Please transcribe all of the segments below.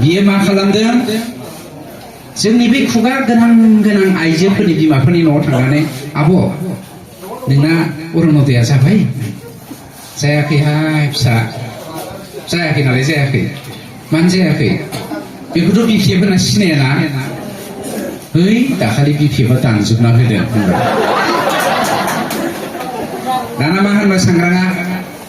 बियो मा खालामदों जोंनि बे खुगा गोनां गोनां आइजोफोरनि बिमाफोरनि न'आव थांनानै आब' नोंना अरुणदया जाबाय जायाखैहाय फिसा जायाखै नालाय जायाखै मानो जायाखै बेखौथ' बिपिएफ होनना सिनायाना है दाखालि बिपिएफआ दानजोबना होदों दाना मा होनबा सांग्राङा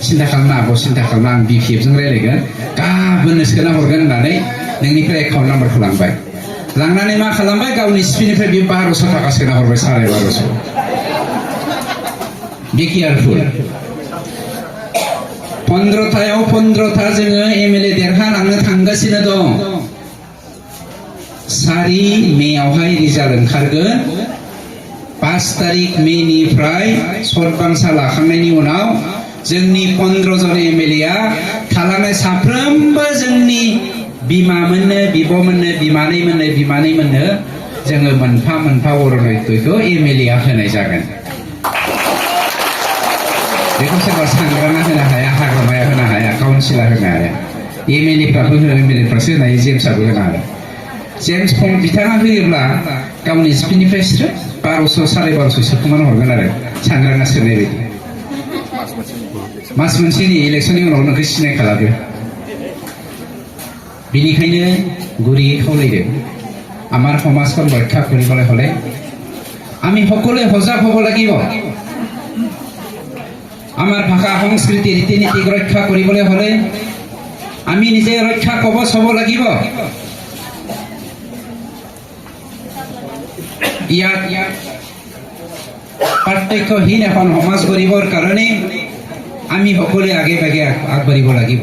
सिन्था खालामना आब' सिन्था खालामना आं बिपिएफजों रायज्लायगोन गाबोननो सोना हरगोन होननानै नोंनिफ्राय एकाउन्ट नाम्बारखौ लांनानै मा खालामबाय गावनि सिपिनिफ्राय बे 1200 थाखा सोना हरबाय 1250 बे केयारफुल 15थायाव 15था जोङो एमएलए देरहालांनो थांगासिनो दं 4 मेआवहाय रिजाल्ट ओंखारगोन 5 तारिख मेनिफ्राय सत बांसा लाखांनायनि उनाव जोंनि 15 जन एमएलएआ थालांनाय साफ्रोमबो जोंनि बिमामोननो बिब'मोननो बिमानैमोननो जोङो मोनफा मोनफा अरुणदयखौ एमएलएआ होनाय जागोन बेखौ सोरबा सांग्राङा होनो हाया हाग्रामाया होनो हाया काउन्सिलर होनो हाया एमएलएफ्राबो एमएलएफ्रासो होनो हायो जेम्सआबो होनो हाया जेम्स फं बिथाङा होयोब्ला गावनि स्पिनिफ्राय स्रोब 1200 1250 सोखुमाना हरगोन आरो सांग्राङा सोनाय बायदि मास मोनसेनि इलेक्सननि उनाव नोंखौ सिनाय खालामो बिनिखायनो গুৰিয়ে খাওলাইদে আমাৰ সমাজখন ৰক্ষা কৰিবলৈ হলে আমি সকলোৱে সজাগ হ'ব লাগিব আমাৰ ভাষা সংস্কৃতি ৰীতি নীতি ৰক্ষা কৰিবলৈ হলে আমি নিজে ৰক্ষা কবচ হ'ব লাগিব ইয়াত পাৰ্থক্যহীন এখন সমাজ গঢ়িবৰ কাৰণে আমি সকলোৱে আগে ভাগে আগবাঢ়িব লাগিব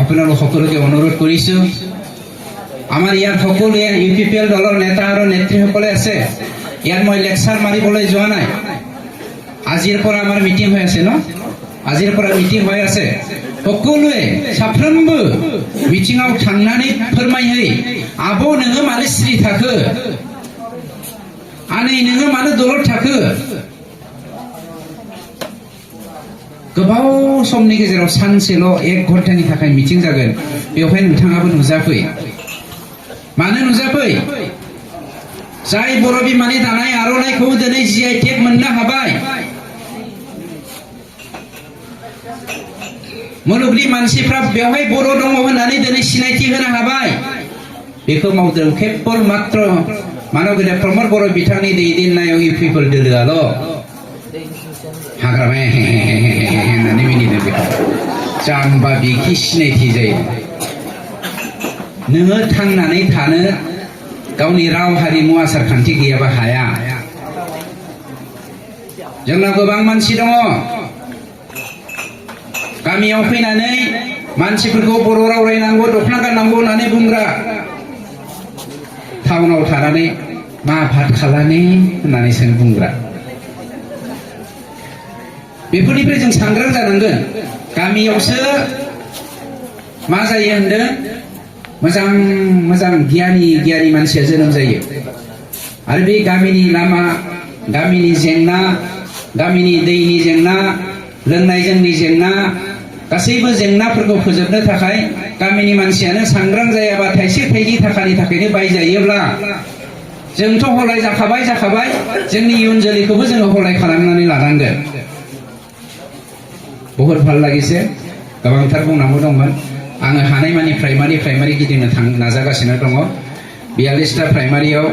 আপোনালোক সকলোকে অনুৰোধ কৰিছো আমাৰ ইয়াত সকলোৱে ইউপিপিএল দলৰ নেতা আৰু নেত্ৰীসকলে আছে ইয়াত মই লেকচাৰ মাৰিবলৈ যোৱা নাই আজিৰ পৰা আমাৰ মিটিং হৈ আছে ন আজিৰ পৰা মিটিং হৈ আছে সকলোৱে সাफ्रोमबो মিটিংआव थांनानै फोरमायहै आब' नोङो मानो सिरि थाखो आनै नोङो मानो दलद थाखो गोबाव समनि गेजेराव सानसेल' 1 घन्टानि थाखाय मिटिं जागोन बेवहाय नोंथाङाबो नुजाफै मानो नुजाफै जाय बर' बिमानि दानाय आर'नाइखौ दिनै जिआइ टेग मोननो हाबाय मुलुगनि मानसिफ्रा बेवहाय बर' दङ होननानै दिनै सिनायथि होनो हाबाय बेखौ मावदों केवल मात्र मानगेदा प्रमद बर' बिथांनि दैदेननायाव इउपिपिएल दोलोआल' हाग्रामाया होननानै मिनिदों बेखौ जाम्बा बिखि सिनायथि जायो नोङो थांनानै थानो गावनि राव हारिमु आसार खान्थि गैयाबा हाया जोंनाव गोबां मानसि दङ गामियाव फैनानै मानसिफोरखौ बर' राव रायनांगौ दखना गाननांगौ होननानै बुंग्रा टाउनाव थानानै मा भात खालाने होननानै सों बुंग्रा बेफोरनिफ्राय जों सांग्रां जानांगोन गामियावसो मा जायो होनदों मोजां मोजां गियानि मानसिया जोनोम जायो आरो बे गामिनि लामा गामिनि जेंना गामिनि दैनि जेंना लोंनाय जोंनि जेंना गासैबो जेंनाफोरखौ फोजोबनो थाखाय गामिनि मानसियानो सांग्रां जायाबा थाइसे थाइनै थाखानि थाखायनो बायजायोब्ला जोंथ' हलाय जाखाबाय जोंनि इयुन जोलैखौबो जोङो हलाय खालामनानै लानांगोन बहुत ভাল লাগিছে गोबांथार बुंनांगौ दंमोन आङो हानायमानि प्राइमारि गिदिंनो नाजागासिनो दङ 42टा प्राइमारियाव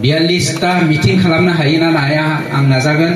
42टा मिटिं खालामनो हायो ना हाया आं नाजागोन